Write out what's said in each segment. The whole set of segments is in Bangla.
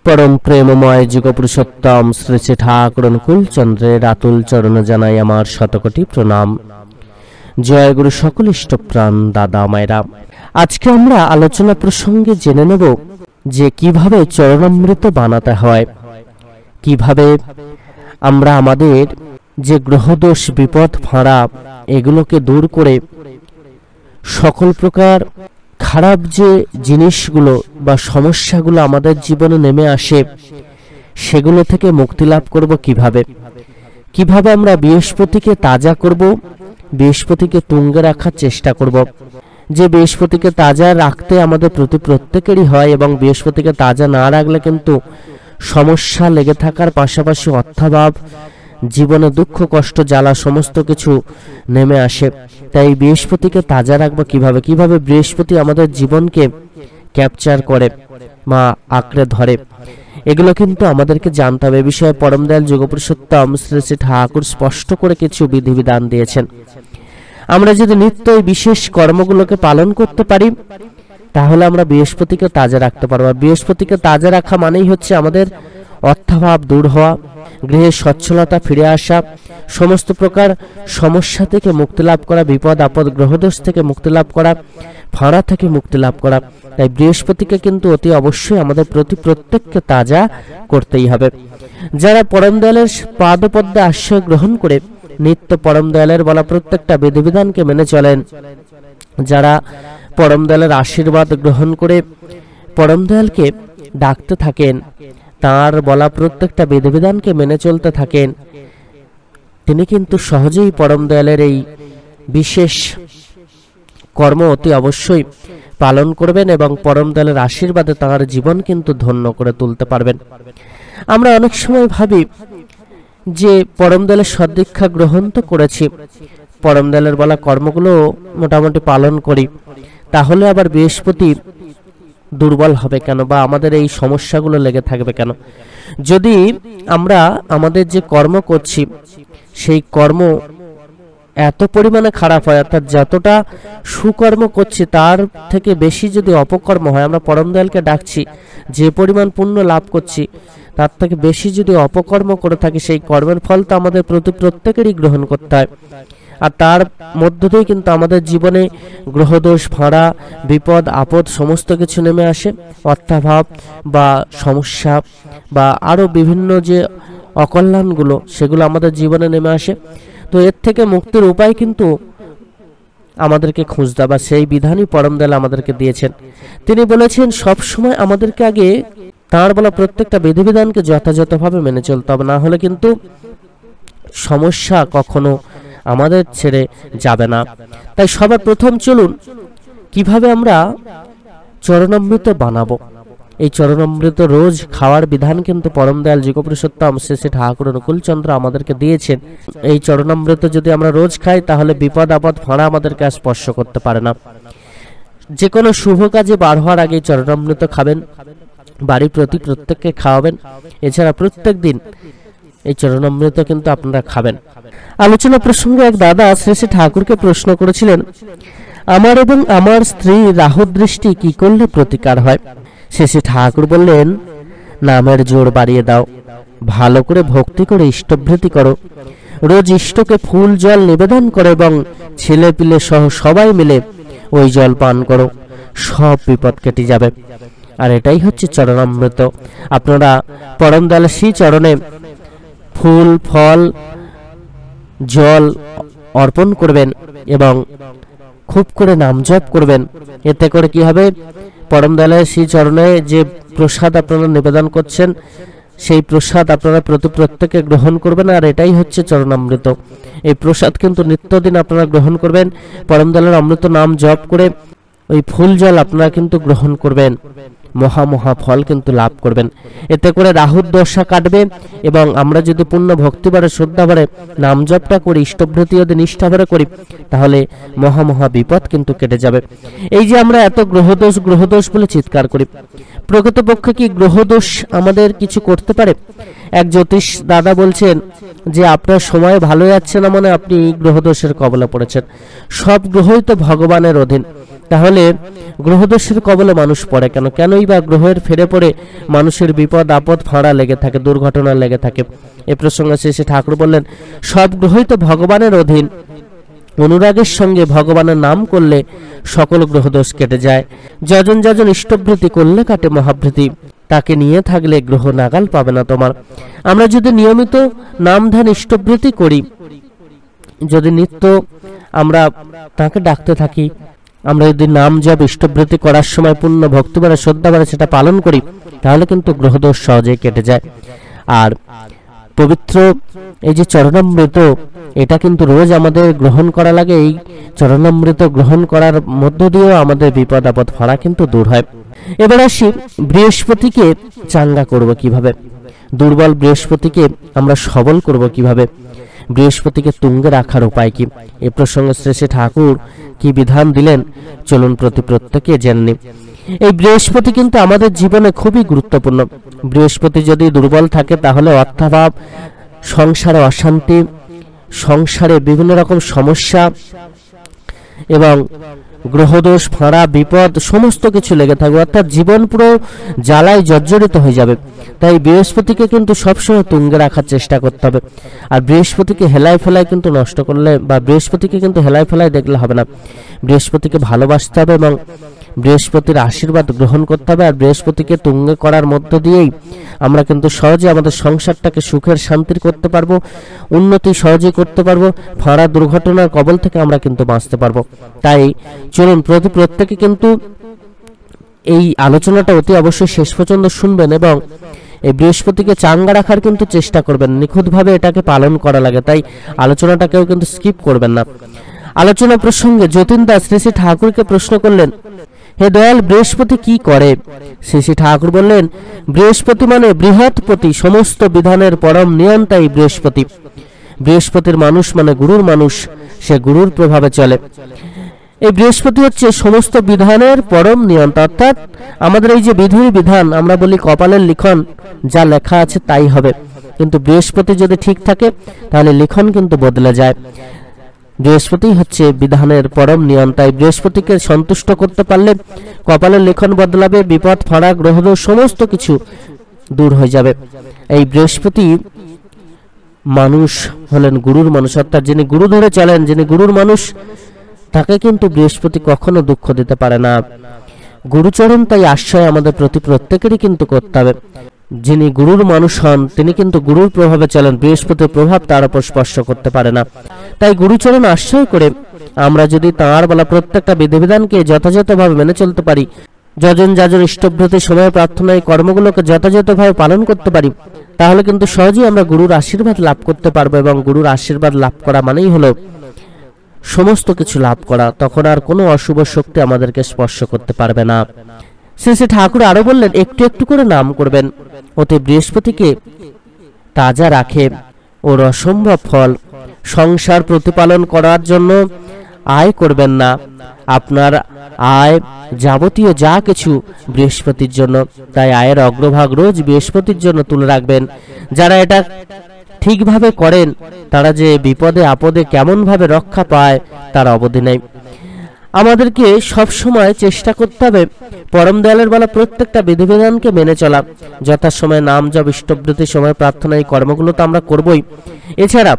परम प्रेममय जुगपुरुषोत्तम श्री श्री ठाकुर अनुकूल चंद्रेर आतुल चरण जानाई आमार शतकोटी प्रणाम। जय गुरु सकल इष्ट प्राण दादा मायरा। आज के आमरा आलोचना प्रसंगे जेने नेब जे किभाबे चरणामृत बानाते हय, किभाबे आमरा आमादेर जे ग्रहदोष विपद फाड़ा एगुलोके दूर करे सकल प्रकार খারাপ যে জিনিসগুলো বা সমস্যাগুলো আমাদের জীবনে নেমে আসে সেগুলো থেকে মুক্তি লাভ করব কিভাবে কিভাবে আমরা বৃহস্পতিকে তাজা করব, বৃহস্পতিকে তুঙ্গে রাখার চেষ্টা করব। যে বৃহস্পতিকে তাজা রাখতে আমাদের প্রত্যেকেরই হয় এবং বৃহস্পতিকে তাজা না রাখলে কিন্তু সমস্যা লেগে থাকার পাশাপাশি অর্থাভাব, জীবনে দুঃখ কষ্ট জ্বালা সমস্ত কিছু নেমে আসে। তাই বৃহস্পতিকে তাজা রাখবো কিভাবে, কিভাবে বৃহস্পতি আমাদের জীবনকে ক্যাপচার করে বা আঁকড়ে ধরে, এগুলো কিন্তু আমাদেরকে জানতে হবে। বিষয়ে পরম দয়াল যুগপুরুষোত্তম শ্রী শ্রী ঠাকুর স্পষ্ট করে কিছু বিধিবিধান দিয়েছেন। আমরা যদি নিত্যই বিশেষ কর্মগুলোকে পালন করতে পারি তাহলে আমরা বৃহস্পতিকে তাজা রাখতে পারবো। বৃহস্পতিকে তাজা রাখা মানেই হচ্ছে আমাদের অর্থাভাব দূর হওয়া, গৃহে সচ্ছলতা ফিরে আসা, সমস্ত প্রকার সমস্যা থেকে মুক্তি লাভ করা, বিপদ আপদ গ্রহদোষ থেকে মুক্তি লাভ করা, ফাঁড়া থেকে মুক্তি লাভ করা। তাই বৃহস্পতিকে কিন্তু অতি অবশ্যই আমাদের প্রত্যেককে তাজা করতেই হবে। যারা পরম দয়ালের পাদপদ্মে আশ্রয় গ্রহণ করে নিত্য পরম দয়ালের বলা প্রত্যেকটা বিধিবিধানকে মেনে চলেন, যারা পরম দয়ালের আশীর্বাদ গ্রহণ করে পরম দয়ালকে ডাকতে থাকেন, তার বলা প্রত্যেকটা বিধিবিধানকে মেনে চলতে থাকেন, তিনি কিন্তু সহজেই পরম দয়ালের এই বিশেষ কর্ম অতি অবশ্যই পালন করবেন এবং পরম দয়ালের আশীর্বাদে তার জীবন কিন্তু ধন্য করে তুলতে পারবেন। আমরা অনেক সময় ভাবি যে পরম দয়ালের সদ্দীক্ষা গ্রহণ তো করেছি, পরম দয়ালের বলা কর্মগুলো মোটামুটি পালন করি, তাহলে আবার বৃহস্পতি দুর্বল হবে কেন বা আমাদের এই সমস্যাগুলো লেগে থাকবে কেন? যদি আমরা আমাদের যে কর্ম করছি সেই কর্ম এত পরিমাণে খারাপ হয়, অর্থাৎ যতটা সুকর্ম করছি তার থেকে বেশি যদি অপকর্ম হয়, আমরা পরম দয়ালকে ডাকছি, যে পরিমাণ পুণ্য লাভ করছি তার থেকে বেশি যদি অপকর্ম করে থাকি, সেই কর্মের ফল তো আমাদের প্রত্যেকেরই গ্রহণ করতে হয়। আর তার মধ্য দিয়ে কিন্তু আমাদের জীবনে গ্রহদোষ ফাঁড়া, বিপদ আপদ সমস্ত কিছু নেমে আসে, অর্থাভাব বা সমস্যা বা আরও বিভিন্ন যে অকল্যাণগুলো সেগুলো আমাদের জীবনে নেমে আসে। তো এর থেকে মুক্তির উপায় কিন্তু আমাদেরকে খুঁজতে বা সেই বিধানই পরম দয়াল আমাদেরকে দিয়েছেন। তিনি বলেছেন সব সময় আমাদেরকে আগে তাঁর বলা প্রত্যেকটা বিধিবিধানকে যথাযথভাবে মেনে চলতে হবে, না হলে কিন্তু সমস্যা কখনো আমাদের ছেড়ে যাবে না। তাই সবার প্রথম চলুন কিভাবে আমরা চরণামৃত বানাবো। এই চরণামৃত রোজ খাওয়ার বিধান কিন্তু পরম দয়াল যুগপুরুষোত্তম শ্রী শ্রী ঠাকুর অনুকূল চন্দ্র আমাদেরকে দিয়েছেন। এই চরণামৃত যদি আমরা রোজ খাই তাহলে বিপদ আপদ ফাঁড়া আমাদেরকে স্পর্শ করতে পারে না। যে কোনো শুভ কাজে বার হওয়ার আগে চরণামৃত খাবেন, বাড়ির প্রত্যেককে খাওয়াবেন। এছাড়া প্রত্যেক দিন এই চরণামৃত কিন্তু আপনারা খাবেন। আলোচনা প্রসঙ্গে এক দাদা শ্রী শ্রী ঠাকুরকে প্রশ্ন করেছিলেন, আমার এবং আমার স্ত্রী রাহু দৃষ্টি কি করলে প্রতিকার হয়? শ্রী শ্রী ঠাকুর বললেন, নামের জোর বাড়িয়ে দাও, ভালো করে ভক্তি করে ইষ্টভৃতি করো, রোজ ইষ্টকে ফুল জল নিবেদন করো এবং ছেলে পিলে সহ সবাই মিলে ওই জল পান করো, সব বিপদ কেটে যাবে। আর এটাই হচ্ছে চরণামৃত। আপনারা পরম দয়ালের শ্রী চরণে ফুল ফল জল অর্পণ করবেন এবং খুব করে নাম জপ করবেন। এতে করে কি হবে, পরম দয়ালের শ্রী চরণে যে প্রসাদ আপনারা নিবেদন করছেন সেই প্রসাদ আপনারা প্রত্যেকে গ্রহণ করবেন। আর এটাই হচ্ছে চরণামৃত। এই প্রসাদ কিন্তু নিত্যদিন আপনারা গ্রহণ করবেন, পরম দয়ালের অমৃত নাম জপ করে ওই ফুল জল আপনারা কিন্তু গ্রহণ করবেন, মহা ফল কিন্তু লাভ করবেন। এতে করে রাহুর দশা কাটবে এবং আমরা যদি পূর্ণ ভক্তিবারে শ্রদ্ধাবারে নাম জপটা করি, ইষ্টভৃতি যদি নিষ্ঠাভাবে করি, তাহলে মহা বিপদ কিন্তু কেটে যাবে। এই যে আমরা এত গ্রহদোষ বলে চিৎকার করি, প্রকৃতপক্ষে কি গ্রহদোষ আমাদের কিছু করতে পারে? এক জ্যোতিষ দাদা বলছেন যে আপনার সময় ভালো যাচ্ছে না, মানে আপনি গ্রহদোষের কবলে পড়েছেন। সব গ্রহই তো ভগবানের অধীন, তাহলে গ্রহদোষের কবলে মানুষ পড়ে কেন? কেনই বা গ্রহের ফেরে পড়ে মানুষের বিপদ আপদ ফাঁড়া লেগে থাকে, দুর্ঘটনা লেগে থাকে? এ প্রসঙ্গে শেষে ঠাকুর বললেন, সব গ্রহই তো ভগবানের অধীন। অনুরাগের সঙ্গে ভগবানের নাম করলে সকল গ্রহদোষ কেটে যায়। যজন যজন ইষ্টভৃতি করলে কাটে মহাভৃতি। তাকে নিয়ে থাকলে গ্রহ নাগাল পাবে না তোমার। আমরা যদি নিয়মিত নাম ধ্যান ইষ্টভৃতি করি, যদি নিত্য আমরা তাকে ডাকতে থাকি, আমরা যদি নাম জপ ইষ্টভৃতি করার সময় পূর্ণ ভক্তিবারে শ্রদ্ধাবারে সেটা পালন করি, তাহলে কিন্তু গ্রহদোষ সহজেই কেটে যায়। আর পবিত্র এই যে চরণামৃত, এটা কিন্তু রোজ আমাদের গ্রহণ করা লাগে। এই চরণামৃত গ্রহণ করার মধ্য দিয়েও আমাদের বিপদ আপদ ফাঁড়া কিন্তু দূর হয়। এবার আসি, বৃহস্পতিকে চাঙ্গা করব কিভাবে, দুর্বল বৃহস্পতিকে আমরা সবল করব কিভাবে, বৃহস্পতিকে তুঙ্গে রাখার উপায় কি? এ প্রসঙ্গে শ্রী ঠাকুর কি বিধান দিলেন, চলুন প্রত্যেকে জেনে নিই। এই বৃহস্পতি কিন্তু আমাদের জীবনে খুবই গুরুত্বপূর্ণ। বৃহস্পতি যদি দুর্বল থাকে তাহলে অর্থাভাব, সংসারে অশান্তি, সংসারে বিভিন্ন রকম সমস্যা এবং গ্রহদোষ ফাঁড়া বিপদ সমস্ত কিছু লেগে থাকবে, অর্থাৎ জীবন পুরো জ্বালায় জর্জরিত হয়ে যাবে। তাই বৃহস্পতিকে কিন্তু সবসময় তুঙ্গে রাখার চেষ্টা করতে হবে। আর বৃহস্পতিকে হেলায় ফেলায় কিন্তু নষ্ট করলে, বা বৃহস্পতিকে কিন্তু হেলায় ফেলায় দেখলে হবে না। বৃহস্পতিকে ভালোবাসতে হবে এবং বৃহস্পতির আশীর্বাদ গ্রহণ করতে হবে। আর বৃহস্পতিকে তুঙ্গে করার মধ্য দিয়েই আমরা কিন্তু সহজে আমাদের সংসারটাকে সুখের শান্তির করতে পারবো, উন্নতি সহজে করতে পারবো, ফাঁড়া দুর্ঘটনার কবল থেকে আমরা কিন্তু বাঁচতে পারবো। তাই চলুন প্রত্যেকে কিন্তু এই আলোচনাটা অতি অবশ্যই শেষ পর্যন্ত শুনবেন এবং এই বৃহস্পতিকে চাঙ্গা রাখার কিন্তু চেষ্টা করবেন। নিখুঁতভাবে এটাকে পালন করা লাগে, তাই আলোচনাটাকেও কিন্তু স্কিপ করবেন না। আলোচনা প্রসঙ্গে যতীন দাস শ্রী ঠাকুরকে প্রশ্ন করলেন, হে দয়াল, বৃহস্পতি কি করে? শ্রী ঠাকুর বললেন, বৃহস্পতি মানে বৃহৎপতি, সমস্ত বিধানের পরম নিয়ন্তাই বৃহস্পতি। বৃহস্পতির মানুষ মানে গুরুর মানুষ, সে গুরুর প্রভাবে চলে। এই বৃহস্পতি হচ্ছে সমস্ত বিধানের পরম নিয়ন্তা, অর্থাৎ আমাদের এই যে বিধির বিধান, আমরা বলি কপালের লিখন, যা লেখা আছে তাই হবে। কিন্তু বৃহস্পতি যদি ঠিক থাকে তাহলে লিখন কিন্তু বদলে যায়। বৃহস্পতি হচ্ছে বিধানের পরম নিয়ন্তাই। বৃহস্পতিকে সন্তুষ্ট করতে পারলে কপালের লিখন বদলাবে, বিপদ ফাঁড়া গ্রহদোষ সমস্ত কিছু দূর হয়ে যাবে। এই বৃহস্পতি মানুষ হলেন গুরুর মানুষ, অর্থাৎ যিনি গুরু ধরে চলেন, যিনি গুরুর মানুষ, তাকে কিন্তু বৃহস্পতি কখনো দুঃখ দিতে পারে না। গুরুচরণ তাই আশ্রয় আমাদের প্রত্যেকেরই কিন্তু করতে হবে। যিনি গুরুর মানুষ হন তিনি কিন্তু গুরুর প্রভাবে চলেন, বৃহস্পতির প্রভাব তার উপর স্পর্শ করতে পারে না। তাই গুরুচরণ আশ্রয় করে আমরা যদি তাঁর বলা প্রত্যেকটা বিধিবিধানকে যথাযথভাবে মেনে চলতে পারি, যজন যাজন ইষ্টভৃতি সময় প্রার্থনায় কর্মগুলোকে যথাযথভাবে পালন করতে পারি, তাহলে কিন্তু সহজেই আমরা গুরুর আশীর্বাদ লাভ করতে পারবো। এবং গুরুর আশীর্বাদ লাভ করা মানেই হলো সমস্ত কিছু লাভ করা। তখন আর কোনো অশুভ শক্তি আমাদেরকে স্পর্শ করতে পারবে না। শ্রী ঠাকুর আরো বললেন, একটু একটু করে নাম করবেন, ওতে বৃহস্পতিকে তাজা রাখে ওর অসম্ভব ফল। সংসার প্রতিপালন করার জন্য আয় করবেন না, আপনার আয় যাবতীয় যা কিছু বৃহস্পতির জন্য, তাই আয়ের অগ্রভাগ রোজ বৃহস্পতির জন্য তুলে রাখবেন। যারা এটা ঠিকভাবে করেন তারা যে বিপদে আপদে কেমন ভাবে রক্ষা পায় তার অবধি নেই। আমাদেরকে সব সময় চেষ্টা করতে হবে পরম দয়ালের বলা প্রত্যেকটা বিধিবিধানকে মেনে চলা, যথাসময়ে নাম জপ ইষ্টভৃতির সময় প্রার্থনা, এই কর্মগুলো তো আমরা করবই। এছাড়া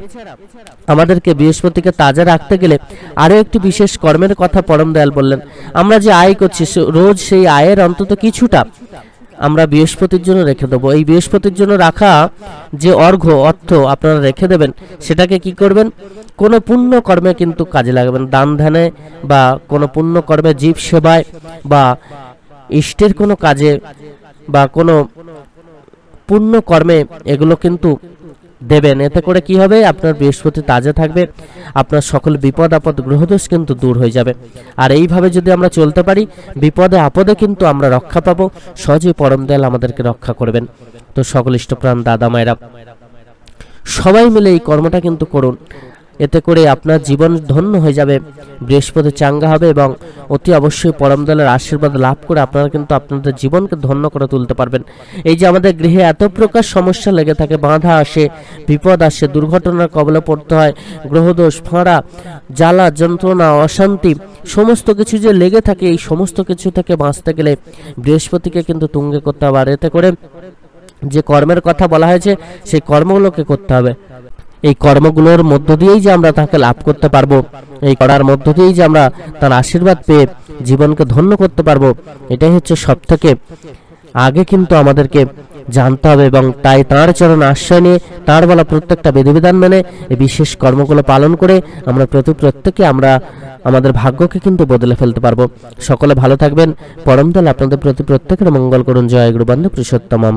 আমাদেরকে বৃহস্পতিকে তাজা রাখতে গেলে আরো একটি বিশেষ কর্মের কথা পরম দয়াল বললেন। আমরা যে আয় করছি রোজ, সেই আয়ের অন্তত কিছুটা আমরা বৃহস্পতির জন্য রেখে দেবো। এই বৃহস্পতির জন্য রাখা যে অর্থ আপনারা রেখে দেবেন, সেটাকে কি করবেন, কোনো পুণ্য কর্মে কিন্তু কাজে লাগাবেন। দান ধ্যানে বা কোনো পুণ্য কর্মে, জীব সেবায় বা ইষ্টের কোনো কাজে বা কোনো পুণ্য কর্মে এগুলো কিন্তু দেবেন। এতে করে কি হবে, আপনার বৃহস্পতি তাজা থাকবে, আপনার সকল বিপদ আপদ গ্রহদোষ কিন্তু দূর হয়ে যাবে। আর এইভাবে যদি আমরা চলতে পারি, বিপদে আপদে কিন্তু আমরা রক্ষা পাবো, সহজেই পরম দয়াল আমাদেরকে রক্ষা করবেন। তো সকল ইষ্টপ্রাণ দাদা মায়েরা সবাই মিলে এই কর্মটা কিন্তু করুন। এতে করে আপনার জীবন ধন্য হয়ে যাবে, বৃহস্পতি চাঙ্গা হবে এবং অতি অবশ্যই পরম দয়ালের আশীর্বাদ লাভ করে আপনারা কিন্তু আপনাদের জীবনকে ধন্য করে তুলতে পারবেন। এই যে আমাদের গৃহে এত প্রকার সমস্যা লেগে থাকে, বাধা আসে, বিপদ আসে, দুর্ঘটনার কবলে পড়তে হয়, গ্রহদোষ, ফাঁড়া, জ্বালা যন্ত্রণা, অশান্তি সমস্ত কিছু যে লেগে থাকে, এই সমস্ত কিছু থেকে বাঁচতে গেলে বৃহস্পতিকে কিন্তু তুঙ্গে করতে হবে। আর এতে করে যে কর্মের কথা বলা হয়েছে সেই কর্মগুলোকে করতে হবে। এই কর্মগুলোর মধ্য দিয়েই যে আমরা তাকে লাভ করতে পারবো, এই করার মধ্য দিয়েই যে আমরা তার আশীর্বাদ পেয়ে জীবনকে ধন্য করতে পারবো, এটাই হচ্ছে সব থেকে আগে কিন্তু আমাদেরকে জানতে হবে। এবং তাই তাঁর চরণ আশ্রয় নিয়ে তাঁর বলা প্রত্যেকটা বিধিবিধান মেনে এই বিশেষ কর্মগুলো পালন করে আমরা প্রত্যেকে আমরা আমাদের ভাগ্যকে কিন্তু বদলে ফেলতে পারবো। সকলে ভালো থাকবেন, পরম দয়াল আপনাদের প্রত্যেকের মঙ্গল করুন। জয় গুরু বন্দে পুরুষোত্তমম।